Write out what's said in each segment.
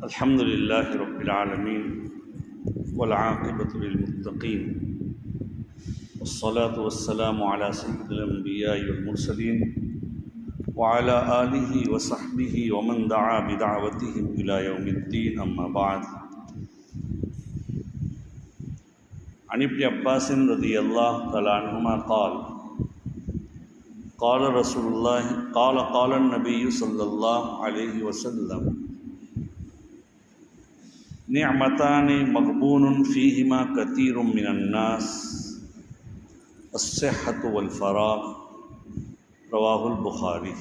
الحمد للہ رب العالمین والعاقبۃ للمتقین والصلاة والسلام علی سید الانبیاء والمرسلین وعلی آلہ وصحبہ ومن دعا بدعوتہ الی یوم الدین، اما بعد۔ عن ابن عباس رضی اللہ تعالی عنہما قال رسول اللہ قال النبی صلی اللہ علیہ وسلم: نعمتان مغبون فیہما کثیر من الناس، الصحۃ والفراغ، رواہ البخاری۔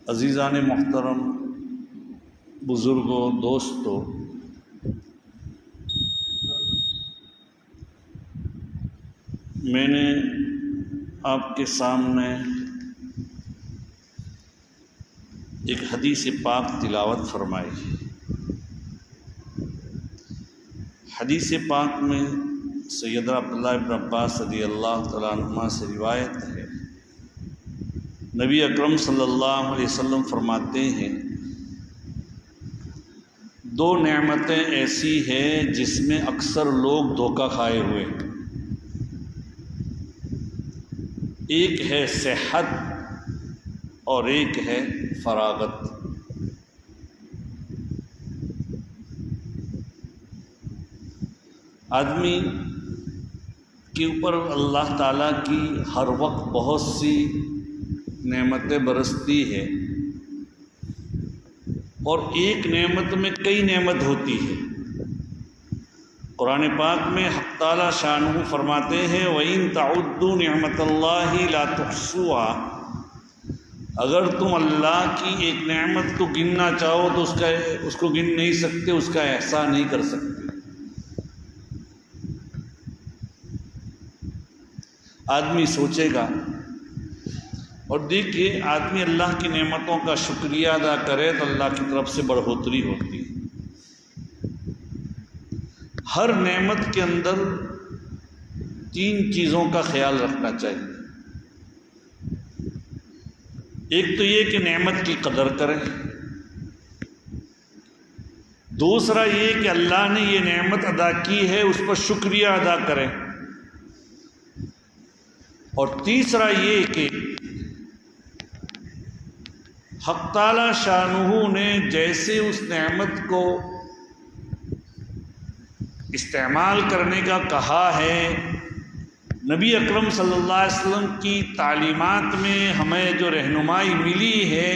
عزیزان محترم، بزرگوں، دوستوں، میں نے آپ کے سامنے ایک حدیث پاک تلاوت فرمائی۔ حدیث پاک میں سیدنا عبداللہ بن عباس رضی اللہ تعالیٰ عنہما سے روایت ہے، نبی اکرم صلی اللہ علیہ وسلم فرماتے ہیں: دو نعمتیں ایسی ہیں جس میں اکثر لوگ دھوکہ کھائے ہوئے ہیں، ایک ہے صحت اور ایک ہے فراغت۔ آدمی کے اوپر اللہ تعالیٰ کی ہر وقت بہت سی نعمتیں برستی ہے، اور ایک نعمت میں کئی نعمت ہوتی ہے۔ قرآن پاک میں حق تعالیٰ شانہ فرماتے ہیں: وَإِن تَعُدُّوا نِعْمَتَ اللَّهِ لَا تُحْصُوهَا، اگر تم اللہ کی ایک نعمت کو گننا چاہو تو اس کو گن نہیں سکتے، اس کا احصاء نہیں کر سکتے۔ آدمی سوچے گا، اور دیکھیے آدمی اللہ کی نعمتوں کا شکریہ ادا کرے تو اللہ کی طرف سے بڑھوتری ہوتی ہے۔ ہر نعمت کے اندر تین چیزوں کا خیال رکھنا چاہیے۔ ایک تو یہ کہ نعمت کی قدر کریں، دوسرا یہ کہ اللہ نے یہ نعمت ادا کی ہے اس پر شکریہ ادا کریں، اور تیسرا یہ کہ حق تعالی شانہ نے جیسے اس نعمت کو استعمال کرنے کا کہا ہے، نبی اکرم صلی اللہ علیہ وسلم کی تعلیمات میں ہمیں جو رہنمائی ملی ہے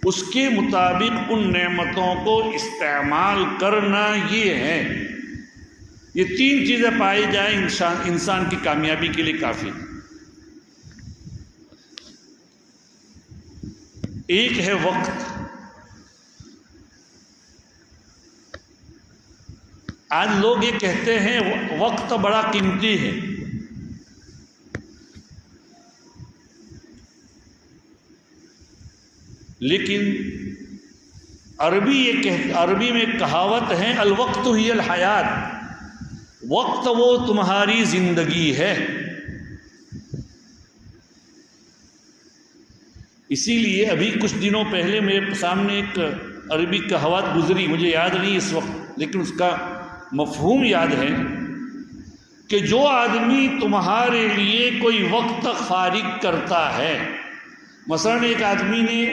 اس کے مطابق ان نعمتوں کو استعمال کرنا، یہ ہے۔ یہ تین چیزیں پائی جائیں انسان کی کامیابی کے لیے کافی۔ ایک ہے وقت۔ آج لوگ یہ کہتے ہیں وقت بڑا قیمتی ہے، لیکن عربی میں ایک کہاوت ہے: الوقت ہی الحیات، وقت وہ تمہاری زندگی ہے۔ اسی لیے ابھی کچھ دنوں پہلے میرے سامنے ایک عربی کہاوت گزری، مجھے یاد نہیں اس وقت، لیکن اس کا مفہوم یاد ہے کہ جو آدمی تمہارے لیے کوئی وقت فارغ کرتا ہے، مثلا ایک آدمی نے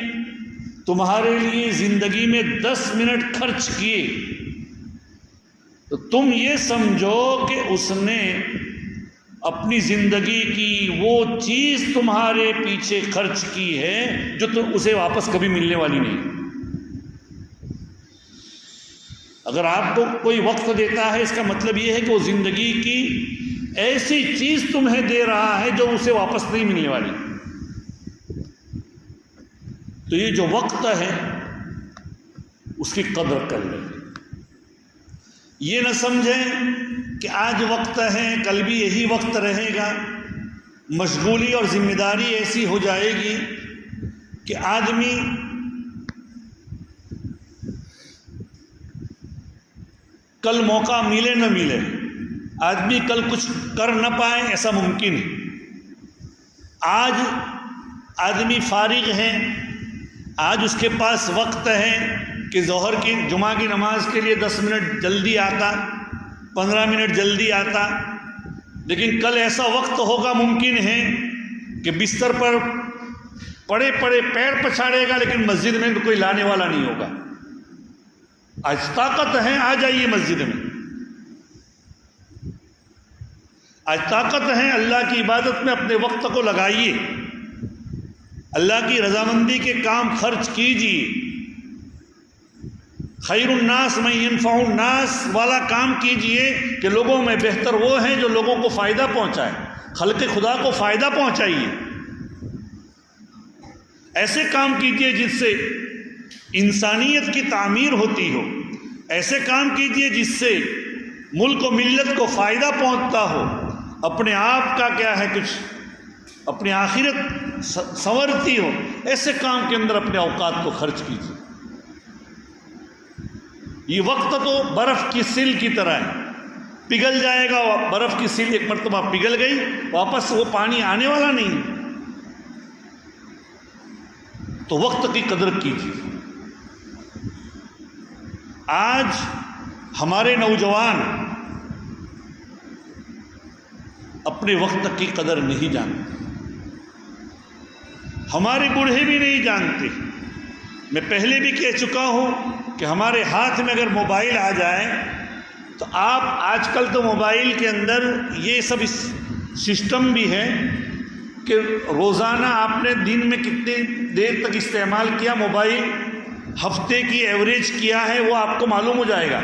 تمہارے لیے زندگی میں 10 منٹ خرچ کیے، تو تم یہ سمجھو کہ اس نے اپنی زندگی کی وہ چیز تمہارے پیچھے خرچ کی ہے جو تم اسے واپس کبھی ملنے والی نہیں۔ اگر آپ کو کوئی وقت دیتا ہے، اس کا مطلب یہ ہے کہ وہ زندگی کی ایسی چیز تمہیں دے رہا ہے جو اسے واپس نہیں ملنے والی۔ تو یہ جو وقت ہے اس کی قدر کر لیں۔ یہ نہ سمجھیں کہ آج وقت ہے کل بھی یہی وقت رہے گا، مشغولی اور ذمہ داری ایسی ہو جائے گی کہ آدمی کل موقع ملے نہ ملے، آدمی کل کچھ کر نہ پائے، ایسا ممکن ہے۔ آج آدمی فارغ ہے، آج اس کے پاس وقت ہے کہ ظہر کی جمعہ کی نماز کے لیے 10 منٹ جلدی آتا، 15 منٹ جلدی آتا، لیکن کل ایسا وقت ہوگا ممکن ہے کہ بستر پر پڑے پڑے پیر پچھاڑے گا لیکن مسجد میں کوئی لانے والا نہیں ہوگا۔ آج طاقت ہے، آ جائیے مسجد میں، آج طاقت ہے، اللہ کی عبادت میں اپنے وقت کو لگائیے، اللہ کی رضامندی کے کام خرچ کیجیے، خیر الناس من ينفع الناس والا کام کیجئے کہ لوگوں میں بہتر وہ ہیں جو لوگوں کو فائدہ پہنچائے، خلق خدا کو فائدہ پہنچائیے، ایسے کام کیجئے جس سے انسانیت کی تعمیر ہوتی ہو، ایسے کام کیجئے جس سے ملک و ملت کو فائدہ پہنچتا ہو، اپنے آپ کا کیا ہے کچھ اپنی آخرت سنورتی ہو، ایسے کام کے اندر اپنے اوقات کو خرچ کیجئے۔ یہ وقت تو برف کی سیل کی طرح ہے، پگھل جائے گا، برف کی سیل ایک مرتبہ پگھل گئی، واپس وہ پانی آنے والا نہیں، تو وقت کی قدر کیجیے۔ آج ہمارے نوجوان اپنے وقت کی قدر نہیں جانتے، ہمارے بوڑھے بھی نہیں جانتے۔ میں پہلے بھی کہہ چکا ہوں کہ ہمارے ہاتھ میں اگر موبائل آ جائے تو آپ آج کل تو موبائل کے اندر یہ سب سسٹم بھی ہے کہ روزانہ آپ نے دن میں کتنی دیر تک استعمال کیا موبائل، ہفتے کی ایوریج کیا ہے وہ آپ کو معلوم ہو جائے گا۔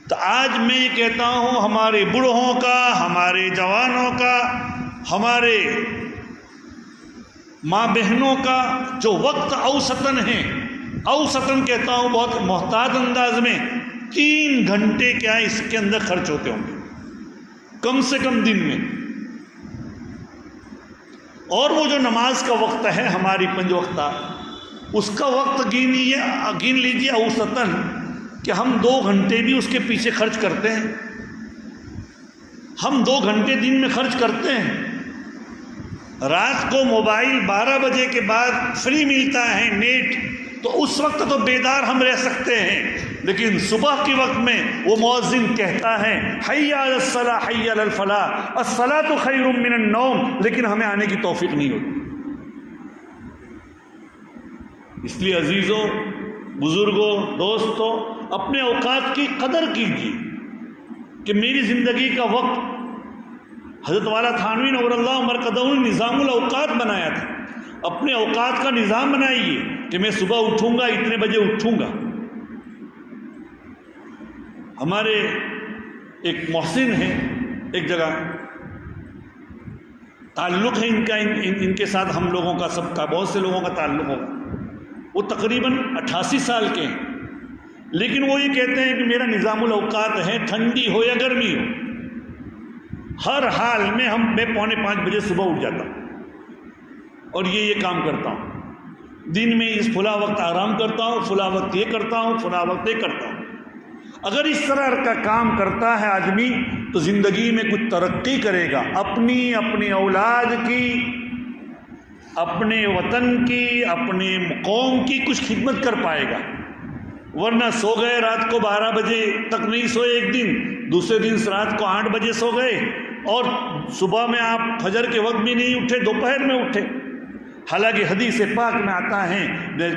تو آج میں یہ کہتا ہوں ہمارے بوڑھوں کا، ہمارے جوانوں کا، ہمارے ماں بہنوں کا جو وقت اوسطاً ہے، اوسطاً کہتا ہوں بہت محتاط انداز میں 3 گھنٹے کیا اس کے اندر خرچ ہوتے ہوں گے کم سے کم دن میں۔ اور وہ جو نماز کا وقت ہے ہماری 5 وقتہ، اس کا وقت گن لیجیے اوسطاً کہ ہم 2 گھنٹے بھی اس کے پیچھے خرچ کرتے ہیں، ہم 2 گھنٹے دن میں خرچ کرتے ہیں۔ رات کو موبائل 12 بجے کے بعد فری ملتا ہے نیٹ، تو اس وقت تو بیدار ہم رہ سکتے ہیں، لیکن صبح کے وقت میں وہ مؤذن کہتا ہے حی علی الصلاۃ حی علی الفلاح الصلاۃ خیر من النوم، لیکن ہمیں آنے کی توفیق نہیں ہوتی۔ اس لیے عزیزوں، بزرگوں، دوستوں، اپنے اوقات کی قدر کیجیے کہ میری زندگی کا وقت حضرت والا تھانوی نور اللہ مرقدہ نے نظام الاوقات بنایا تھا۔ اپنے اوقات کا نظام بنائیے کہ میں صبح اٹھوں گا اتنے بجے اٹھوں گا۔ ہمارے ایک محسن ہیں ایک جگہ، تعلق ہے ان کا، ان کے ساتھ ہم لوگوں کا، سب کا، بہت سے لوگوں کا تعلق ہوگا۔ وہ تقریباً 88 سال کے ہیں، لیکن وہ یہ کہتے ہیں کہ میرا نظام الاوقات ہے، ٹھنڈی ہو یا گرمی ہو، ہر حال میں میں 4:45 بجے صبح اٹھ جاتا ہوں اور یہ کام کرتا ہوں۔ دن میں اس فلاں وقت آرام کرتا ہوں، فلاں وقت یہ کرتا ہوں، فلاں وقت یہ کرتا ہوں۔ اگر اس طرح کا کام کرتا ہے آدمی تو زندگی میں کچھ ترقی کرے گا، اپنی اولاد کی، اپنے وطن کی، اپنے قوم کی کچھ خدمت کر پائے گا۔ ورنہ سو گئے رات کو 12 بجے تک نہیں سوئے ایک دن، دوسرے دن رات کو 8 بجے سو گئے، اور صبح میں آپ فجر کے وقت بھی نہیں اٹھے، دوپہر میں اٹھے۔ حالانکہ حدیث پاک میں آتا ہے،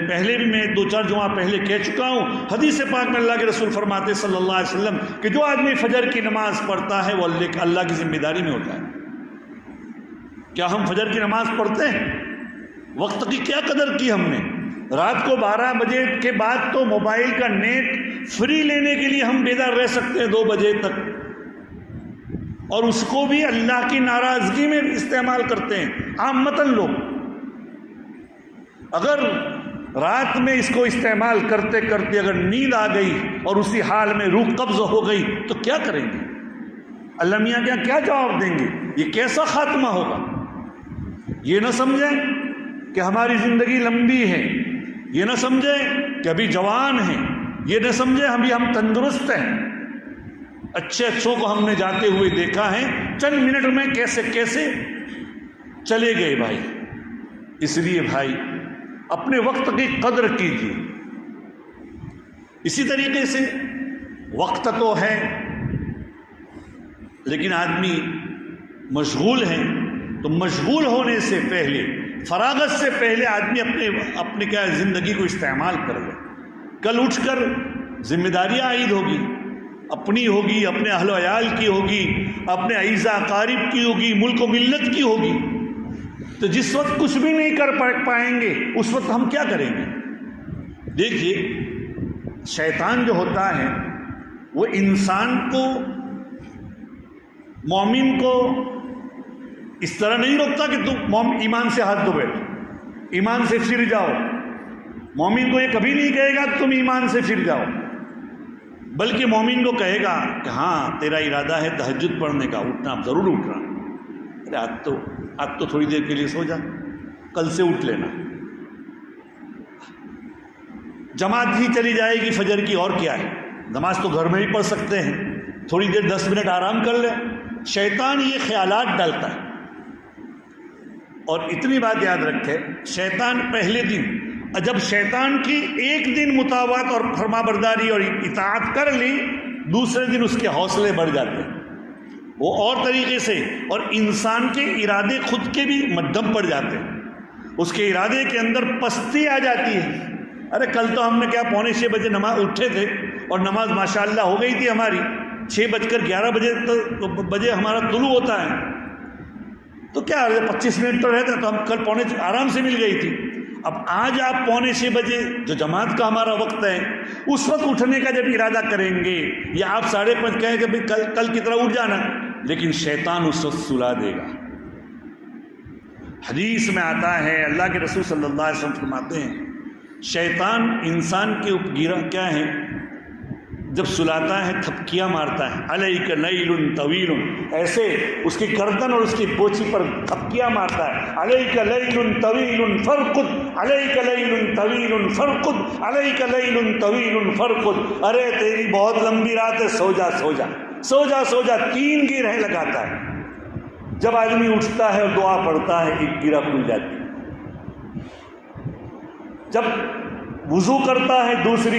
پہلے بھی میں 2-4 جمعہ پہلے کہہ چکا ہوں، حدیث پاک میں اللہ کے رسول فرماتے صلی اللہ علیہ وسلم کہ جو آدمی فجر کی نماز پڑھتا ہے وہ اللہ کی ذمہ داری میں ہوتا ہے۔ کیا ہم فجر کی نماز پڑھتے ہیں؟ وقت کی کیا قدر کی ہم نے؟ رات کو 12 بجے کے بعد تو موبائل کا نیٹ فری لینے کے لیے ہم بیدار رہ سکتے ہیں 2 بجے تک، اور اس کو بھی اللہ کی ناراضگی میں استعمال کرتے ہیں عامتاً لوگ۔ اگر رات میں اس کو استعمال کرتے کرتے اگر نیند آ گئی اور اسی حال میں روح قبض ہو گئی تو کیا کریں گے؟ اللہ میاں کیا جواب دیں گے؟ یہ کیسا خاتمہ ہوگا؟ یہ نہ سمجھیں کہ ہماری زندگی لمبی ہے، یہ نہ سمجھیں کہ ابھی جوان ہیں، یہ نہ سمجھیں ہم تندرست ہیں۔ اچھوں کو ہم نے جاتے ہوئے دیکھا ہے، چند منٹ میں کیسے چلے گئے بھائی۔ اس لیے بھائی اپنے وقت کی قدر کیجیے۔ اسی طریقے سے وقت تو ہے لیکن آدمی مشغول ہے، تو مشغول ہونے سے پہلے، فراغت سے پہلے آدمی اپنے کیا زندگی کو استعمال کر لے۔ کل اٹھ کر ذمہ داریاں عائد ہوگی، اپنی ہوگی، اپنے اہل و عیال کی ہوگی، اپنے اعزا اقارب کی ہوگی، ملک و ملت کی ہوگی۔ تو جس وقت کچھ بھی نہیں کر پائیں گے اس وقت ہم کیا کریں گے؟ دیکھیے، شیطان جو ہوتا ہے وہ انسان کو، مومن کو اس طرح نہیں روکتا کہ تم ایمان سے ہاتھ دھو بیٹھو، ایمان سے پھر جاؤ۔ مومن کو یہ کبھی نہیں کہے گا تم ایمان سے پھر جاؤ، بلکہ مومن کو کہے گا کہ ہاں تیرا ارادہ ہے تہجد پڑھنے کا، اٹھنا، ضرور اٹھنا، ارے آج تو تھوڑی دیر کے لیے سو جا، کل سے اٹھ لینا۔ جماعت ہی چلی جائے گی فجر کی، اور کیا ہے، نماز تو گھر میں ہی پڑھ سکتے ہیں، تھوڑی دیر 10 منٹ آرام کر لے۔ شیطان یہ خیالات ڈالتا ہے۔ اور اتنی بات یاد رکھے، شیطان پہلے دن، جب شیطان کی ایک دن مطاوعت اور فرما برداری اور اطاعت کر لی، دوسرے دن اس کے حوصلے بڑھ جاتے ہیں، وہ اور طریقے سے، اور انسان کے ارادے خود کے بھی مدھم پڑ جاتے ہیں، اس کے ارادے کے اندر پستی آ جاتی ہے۔ ارے کل تو ہم نے کیا 6:45 بجے نماز اٹھے تھے، اور نماز ماشاءاللہ ہو گئی تھی ہماری، 6:11 بجے ہمارا طلوع ہوتا ہے، تو کیا 25 منٹ تو رہتا، تو ہم کل 5:45 آرام سے مل گئی تھی۔ اب آج آپ 5:45 بجے جو جماعت کا ہمارا وقت ہے، اس وقت اٹھنے کا جب ارادہ کریں گے، یا آپ 5:30 کہیں کہ بھائی کل کی طرح اٹھ جانا، لیکن شیطان اس وقت سلا دے گا۔ حدیث میں آتا ہے، اللہ کے رسول صلی اللہ علیہ وسلم فرماتے ہیں، شیطان انسان کے گرا کیا ہے، جب سلاتا ہے تھپکیاں مارتا ہے، علیک لیل طویل، ایسے اس کی گردن اور اس کی بوچھی پر تھپکیاں مارتا ہے، علیک لیل طویل فرقد، علیک لیل طویل فرقد، علیک لیل طویل فرقد، ارے تیری بہت لمبی رات ہے، سو جا سو جا سو جا سو جا، 3 گرہیں لگاتا ہے۔ جب آدمی اٹھتا ہے اور دعا پڑھتا ہے، ایک گرہ کھل جاتی ہے، جب وضو کرتا ہے دوسری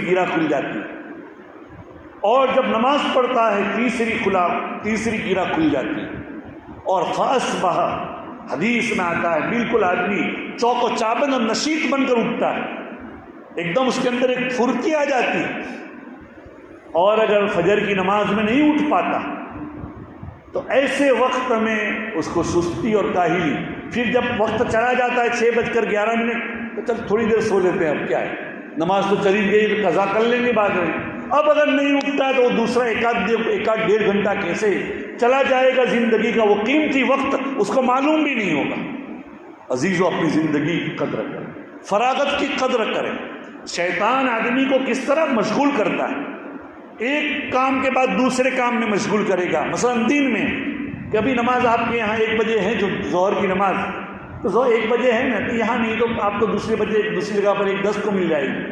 گرہ کھل جاتی ہے، اور جب نماز پڑھتا ہے تیسری گرہ کھل جاتی ہے، اور فاصبح، حدیث میں آتا ہے، بالکل آدمی چوک و چابند اور نشیط بن کر اٹھتا ہے، ایک دم اس کے اندر ایک پھرتی آ جاتی ہے۔ اور اگر فجر کی نماز میں نہیں اٹھ پاتا تو ایسے وقت میں اس کو سستی اور کاہلی، پھر جب وقت چلا جاتا ہے 6:11 تو چل تھوڑی دیر سو لیتے ہیں، اب کیا ہے، نماز تو چلی گئی تو قضا کر لیں گے بعد میں۔ اب اگر نہیں اٹھتا ہے تو وہ دوسرا ایک آدھ 1.5 گھنٹہ کیسے چلا جائے گا زندگی کا، وہ قیمتی وقت اس کو معلوم بھی نہیں ہوگا۔ عزیزو، اپنی زندگی کی قدر کریں، فراغت کی قدر کریں۔ شیطان آدمی کو کس طرح مشغول کرتا ہے، ایک کام کے بعد دوسرے کام میں مشغول کرے گا۔ مثلا دن میں کبھی نماز آپ کے یہاں 1 بجے ہے، جو ظہر کی نماز، تو ظہر 1 بجے ہے نا، تو یہاں نہیں، تو آپ کو دوسری جگہ پر 1:10 کو مل جائے گی۔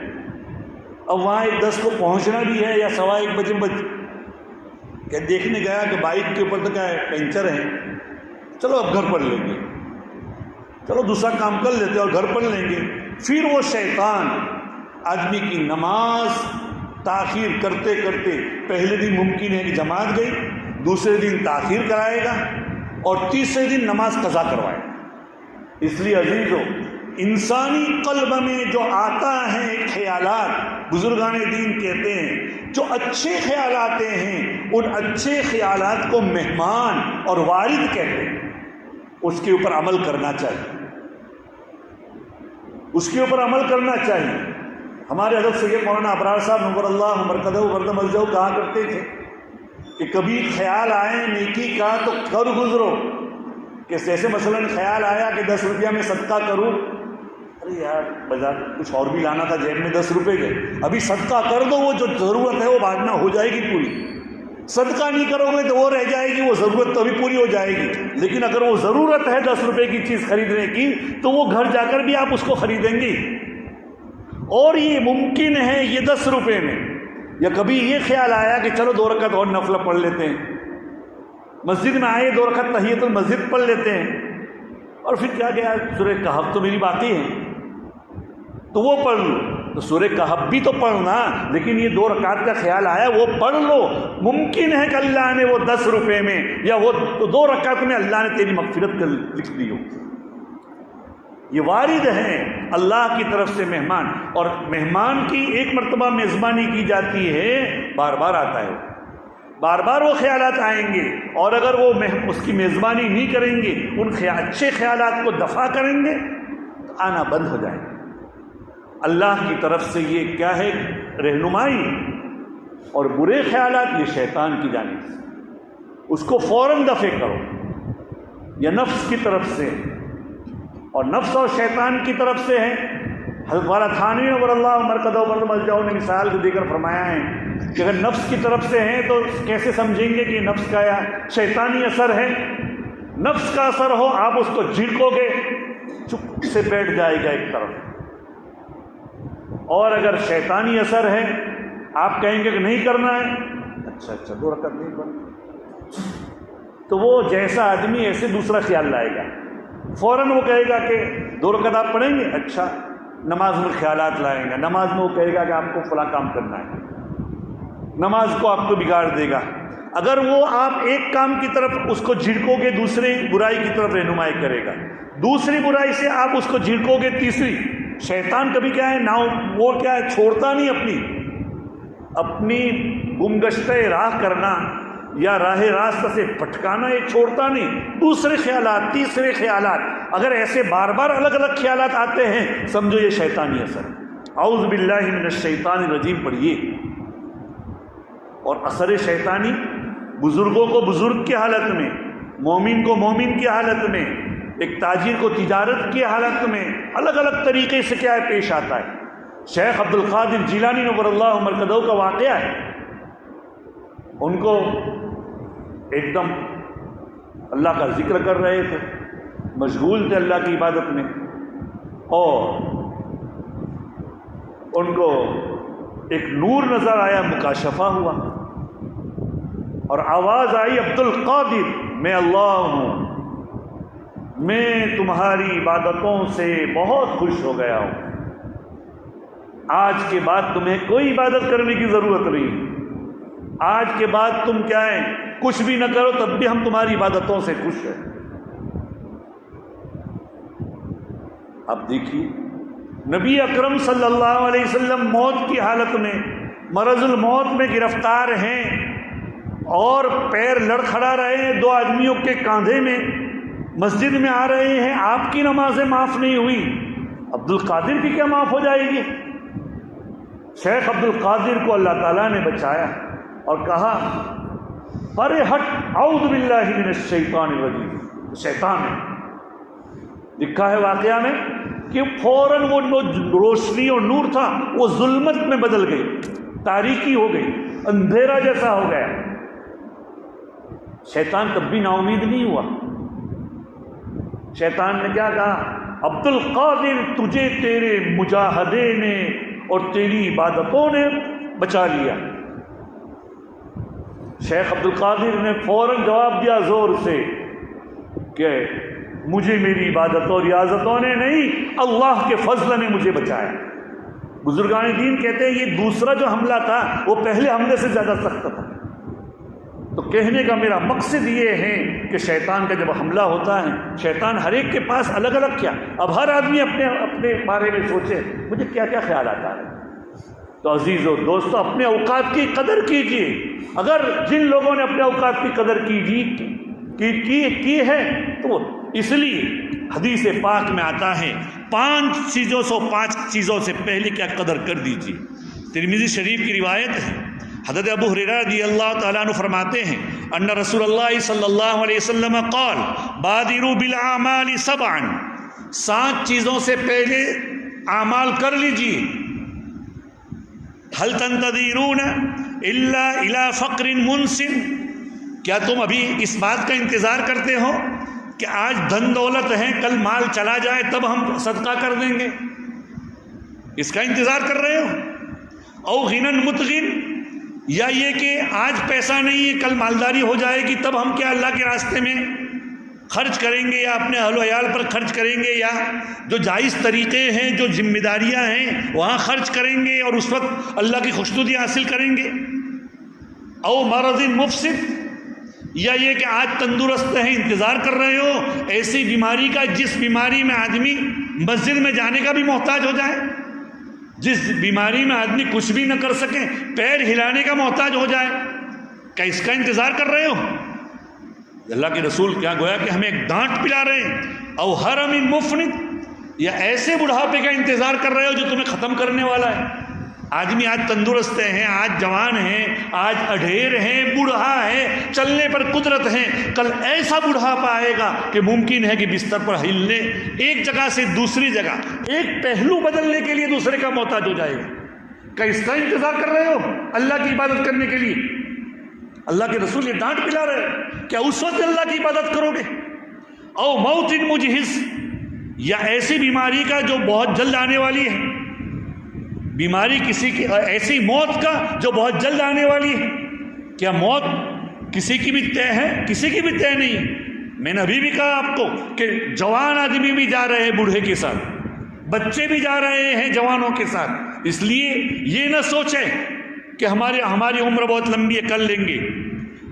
اب وہاں 1:10 کو پہنچنا بھی ہے، یا 1:15 بجے کہ دیکھنے گیا کہ بائک کے اوپر تو کیا ہے، پنچر ہے، چلو اب گھر پڑھ لیں گے، چلو دوسرا کام کر لیتے اور گھر پڑھ لیں گے۔ پھر وہ شیطان آدمی کی نماز تاخیر کرتے کرتے، پہلے دن ممکن ہے کہ جماعت گئی، دوسرے دن تاخیر کرائے گا، اور تیسرے دن نماز قضا کروائے گا۔ اس لیے عزیزو، انسانی قلب میں جو آتا ہے خیالات، بزرگان دین کہتے ہیں جو اچھے خیالات ہیں، ان اچھے خیالات کو مہمان اور وارد کہتے ہیں، اس کے اوپر عمل کرنا چاہیے، اس کے اوپر عمل کرنا چاہیے۔ ہمارے حضرت سید مولانا ابرار صاحب نور اللہ مرکزہ ورد مزدہ کہا کرتے تھے کہ کبھی خیال آئے نیکی کا تو کر گزرو، کہ جیسے مثلا خیال آیا کہ 10 روپیہ میں صدقہ کروں، ارے یار بازار کچھ اور بھی لانا تھا، جیب میں 10 روپے کے، ابھی صدقہ کر دو، وہ جو ضرورت ہے وہ بعد میں ہو جائے گی پوری۔ صدقہ نہیں کرو گے تو وہ رہ جائے گی، وہ ضرورت تو ابھی پوری ہو جائے گی، لیکن اگر وہ ضرورت ہے 10 روپے کی چیز خریدنے کی، تو وہ گھر جا کر بھی آپ اس کو خریدیں گی، اور یہ ممکن ہے یہ 10 روپے میں۔ یا کبھی یہ خیال آیا کہ چلو 2 رکعت اور نفل پڑھ لیتے ہیں، مسجد میں آئے 2 رکعت تحیۃ المسجد پڑھ لیتے ہیں، اور پھر کیا گیا، سورہ کہف تو میری باقی ہے، تو وہ پڑھ لو. تو سورہ کہف بھی تو پڑھنا, لیکن یہ 2 رکعت کا خیال آیا وہ پڑھ لو. ممکن ہے کہ اللہ نے وہ 10 روپے میں یا وہ 2 رکعت میں اللہ نے تیری مغفرت کر لکھ دی ہو. یہ وارد ہیں اللہ کی طرف سے مہمان, اور مہمان کی ایک مرتبہ میزبانی کی جاتی ہے, بار بار آتا ہے, بار بار وہ خیالات آئیں گے, اور اگر وہ اس کی میزبانی نہیں کریں گے, ان اچھے خیالات کو دفع کریں گے تو آنا بند ہو جائے گا. اللہ کی طرف سے یہ کیا ہے, رہنمائی. اور برے خیالات یہ شیطان کی جانب سے, اس کو فوراً دفع کرو, یا نفس کی طرف سے, اور نفس اور شیطان کی طرف سے ہے. حضرت والا تھانوی نور اللہ مرکزہ ملجاؤ نے مثال کو دے کر فرمایا ہے کہ اگر نفس کی طرف سے ہیں تو کیسے سمجھیں گے کہ نفس کا یا شیطانی اثر ہے. نفس کا اثر ہو, آپ اس کو جھڑکو گے, چپ سے بیٹھ جائے گا ایک طرف. اور اگر شیطانی اثر ہے, آپ کہیں گے کہ نہیں کرنا ہے, اچھا 2 رکعت نہیں پڑھنا, تو وہ جیسا آدمی ایسے دوسرا خیال لائے گا. فوراً وہ کہے گا کہ 2 رکعت آپ پڑھیں گے, اچھا نماز میں خیالات لائیں گا. نماز میں وہ کہے گا کہ آپ کو فلاں کام کرنا ہے, نماز کو آپ کو بگاڑ دے گا. اگر وہ آپ ایک کام کی طرف اس کو جھڑکو گے, دوسری برائی کی طرف رہنمائی کرے گا. دوسری برائی سے آپ اس کو جھڑکو گے, تیسری. شیطان کبھی کیا ہے نا, وہ کیا ہے, چھوڑتا نہیں اپنی گمگشتہ راہ کرنا یا راہ راست سے بھٹکانا, یہ چھوڑتا نہیں. دوسرے خیالات, تیسرے خیالات, اگر ایسے بار بار الگ الگ خیالات آتے ہیں, سمجھو یہ شیطانی اثر. اعوذ باللہ من الشیطان الرجیم پڑھیے. اور اثر شیطانی بزرگوں کو بزرگ کی حالت میں, مومن کو مومن کی حالت میں, ایک تاجر کو تجارت کی حالت میں الگ الگ طریقے سے کیا ہے پیش آتا ہے. شیخ عبد القادر جیلانی نور اللہ مرکزہ کا واقعہ ہے. ان کو ایک دم اللہ کا ذکر کر رہے تھے, مشغول تھے اللہ کی عبادت میں, اور ان کو ایک نور نظر آیا, مکاشفہ ہوا, اور آواز آئی, عبد القادر میں اللہ ہوں, میں تمہاری عبادتوں سے بہت خوش ہو گیا ہوں, آج کے بعد تمہیں کوئی عبادت کرنے کی ضرورت نہیں. آج کے بعد تم کیا ہے, کچھ بھی نہ کرو تب بھی ہم تمہاری عبادتوں سے خوش ہیں. اب دیکھیے نبی اکرم صلی اللہ علیہ وسلم موت کی حالت میں, مرض الموت میں گرفتار ہیں, اور پیر لڑکھڑا رہے ہیں 2 آدمیوں کے کاندھے میں, مسجد میں آ رہے ہیں. آپ کی نمازیں معاف نہیں ہوئی, عبد القادر کی کیا معاف ہو جائے گی؟ شیخ عبد القادر کو اللہ تعالیٰ نے بچایا اور کہا ارے ہٹ, اعوذ باللہ من الشیطان الرجیم. شیطان ہے, لکھا ہے واقعہ میں کہ فوراً وہ روشنی اور نور تھا وہ ظلمت میں بدل گئی, تاریکی ہو گئی, اندھیرا جیسا ہو گیا. شیطان تب بھی نا امید نہیں ہوا. شیطان نے کیا کہا, عبد القادر تجھے تیرے مجاہدے نے اور تیری عبادتوں نے بچا لیا. شیخ عبد القادر نے فوراً جواب دیا زور سے کہ مجھے میری عبادتوں اور ریاضتوں نے نہیں, اللہ کے فضل نے مجھے بچایا. بزرگان دین کہتے ہیں یہ دوسرا جو حملہ تھا وہ پہلے حملے سے زیادہ سخت تھا. تو کہنے کا میرا مقصد یہ ہے کہ شیطان کا جب حملہ ہوتا ہے, شیطان ہر ایک کے پاس الگ الگ کیا, اب ہر آدمی اپنے بارے میں سوچے مجھے کیا کیا خیال آتا ہے. تو عزیز و دوستو اپنے اوقات کی قدر کیجیے. اگر جن لوگوں نے اپنے اوقات کی قدر کی ہے تو وہ اس لیے حدیث پاک میں آتا ہے 5 چیزوں سے پہلے کیا قدر کر دیجیے. ترمذی شریف کی روایت ہے, حضرت ابو ہریرہ رضی اللہ تعالیٰ عنہ فرماتے ہیں ان رسول اللہ صلی اللہ علیہ وسلم قال بادروا بالاعمال 7 چیزوں سے پہلے اعمال کر لیجیے. هل تنتظرون الا الى فقر منسن, کیا تم ابھی اس بات کا انتظار کرتے ہو کہ آج دھن دولت ہے, کل مال چلا جائے تب ہم صدقہ کر دیں گے؟ اس کا انتظار کر رہے ہو؟ او غنن متغن, یا یہ کہ آج پیسہ نہیں ہے کل مالداری ہو جائے گی تب ہم کیا اللہ کے راستے میں خرچ کریں گے یا اپنے اہل و عیال پر خرچ کریں گے یا جو جائز طریقے ہیں جو ذمہ داریاں ہیں وہاں خرچ کریں گے اور اس وقت اللہ کی خوشنودی حاصل کریں گے؟ او مرض مفسد، یا یہ کہ آج تندرست ہیں انتظار کر رہے ہو ایسی بیماری کا جس بیماری میں آدمی مسجد میں جانے کا بھی محتاج ہو جائے، جس بیماری میں آدمی کچھ بھی نہ کر سکے، پیر ہلانے کا محتاج ہو جائے، کیا اس کا انتظار کر رہے ہو؟ اللہ کے رسول کیا گویا کہ ہمیں ایک ڈانٹ پلا رہے ہیں، او حرم مفنت، یا ایسے بڑھاپے کا انتظار کر رہے ہو جو تمہیں ختم کرنے والا ہے۔ آدمی آج تندرست ہیں، آج جوان ہیں، آج اڈھیر ہیں، بوڑھا ہے، چلنے پر قدرت ہیں، کل ایسا بڑھاپا آئے گا کہ ممکن ہے کہ بستر پر ہلنے، ایک جگہ سے دوسری جگہ، ایک پہلو بدلنے کے لیے دوسرے کا محتاج ہو جائے گا۔ کیا اس کا انتظار کر رہے ہو اللہ کی عبادت کرنے کے لیے؟ اللہ کے رسول یہ ڈانٹ پلا رہے ہیں، کیا اس وقت اللہ کی عبادت کرو گے؟ او موت مجہز، یا ایسی بیماری کا جو بہت جلد آنے والی ہے، بیماری کسی کی، ایسی موت کا جو بہت جلد آنے والی ہے۔ کیا موت کسی کی بھی طے ہے؟ کسی کی بھی طے نہیں ہے۔ میں نے ابھی بھی کہا آپ کو کہ جوان آدمی بھی جا رہے ہیں بوڑھے کے ساتھ، بچے بھی جا رہے ہیں جوانوں کے ساتھ، اس لیے یہ نہ سوچیں کہ ہماری عمر بہت لمبی ہے کر لیں گے۔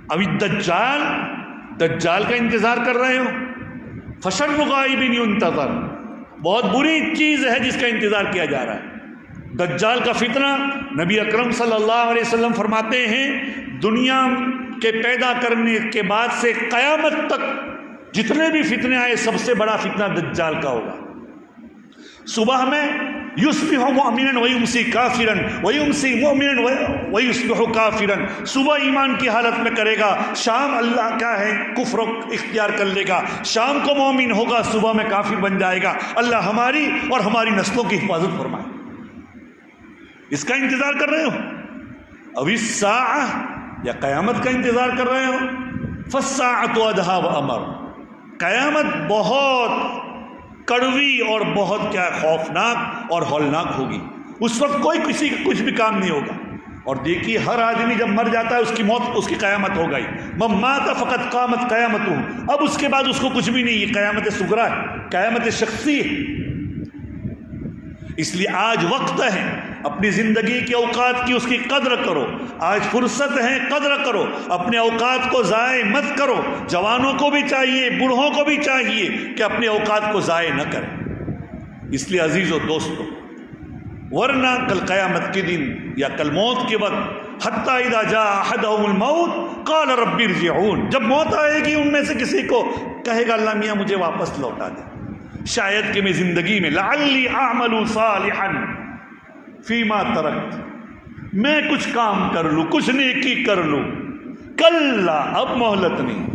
ابھی دجال کا انتظار کر رہے ہو، فشر غائب ينتظر، بہت بری چیز ہے جس کا انتظار کیا جا رہا ہے۔ دجال کا فتنہ، نبی اکرم صلی اللہ علیہ وسلم فرماتے ہیں دنیا کے پیدا کرنے کے بعد سے قیامت تک جتنے بھی فتنے آئے سب سے بڑا فتنہ دجال کا ہوگا۔ صبح میں یصبح مؤمنا ویمسی کافرا ویمسی مؤمنا ویصبح کافرا، صبح ایمان کی حالت میں کرے گا، شام اللہ کا ہے کفر اختیار کر لے گا، شام کو مومن ہوگا، صبح میں کافر بن جائے گا۔ اللہ ہماری اور ہماری نسلوں کی حفاظت فرمائے۔ اس کا انتظار کر رہے ہو؟ اب الساعہ، یا قیامت کا انتظار کر رہے ہو؟ فالساعۃ ادھیٰ وامر، قیامت بہت کڑوی اور بہت کیا خوفناک اور ہولناک ہوگی۔ اس وقت کوئی کسی کا کچھ بھی کام نہیں ہوگا۔ اور دیکھیے ہر آدمی جب مر جاتا ہے اس کی موت، اس کی قیامت ہو گئی۔ من مات فقط قامت قیامتہ، اب اس کے بعد اس کو کچھ بھی نہیں، یہ قیامت صغریٰ ہے، قیامت شخصی ہے۔ اس لیے آج وقت ہے، اپنی زندگی کے اوقات کی اس کی قدر کرو، آج فرصت ہے، قدر کرو، اپنے اوقات کو ضائع مت کرو۔ جوانوں کو بھی چاہیے، بوڑھوں کو بھی چاہیے کہ اپنے اوقات کو ضائع نہ کریں۔ اس لیے عزیزو دوستو، ورنہ کل قیامت کے دن یا کل موت کے وقت، حتیٰ اذا جاء احدهم الموت قال رب ارجعون، جب موت آئے گی ان میں سے کسی کو کہے گا اللہ میاں مجھے واپس لوٹا دے، شاید کہ میں زندگی میں لعلی اعمل صالحا فیما ترکت، میں کچھ کام کر لوں، کچھ نیکی کر لوں، کلا، اب مہلت نہیں۔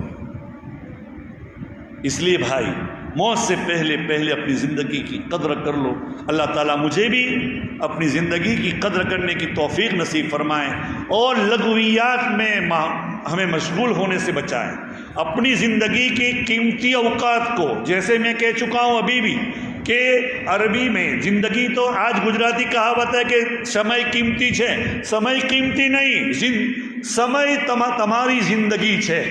اس لیے بھائی موت سے پہلے اپنی زندگی کی قدر کر لو۔ اللہ تعالیٰ مجھے بھی اپنی زندگی کی قدر کرنے کی توفیق نصیب فرمائے اور لغویات میں ہمیں مشغول ہونے سے بچائے۔ اپنی زندگی کی قیمتی اوقات کو، جیسے میں کہہ چکا ہوں ابھی بھی کہ عربی میں زندگی، تو آج گجراتی کہاوت ہے کہ سمے قیمتی ہے، سمے قیمتی نہیں، سمے تمہاری زندگی ہے،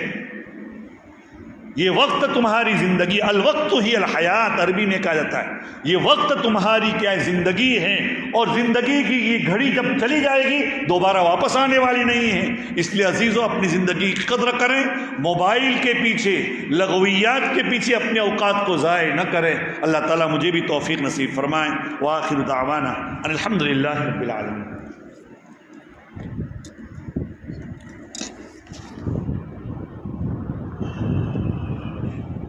یہ وقت تمہاری زندگی، الوقت ہی الحیات عربی میں کہا جاتا ہے، یہ وقت تمہاری کیا ہے، زندگی ہے، اور زندگی کی یہ گھڑی جب چلی جائے گی دوبارہ واپس آنے والی نہیں ہے۔ اس لیے عزیزو اپنی زندگی کی قدر کریں، موبائل کے پیچھے، لغویات کے پیچھے اپنے اوقات کو ضائع نہ کریں۔ اللہ تعالیٰ مجھے بھی توفیق نصیب فرمائیں۔ وآخر دعوانا ان الحمد للہ رب العالمین۔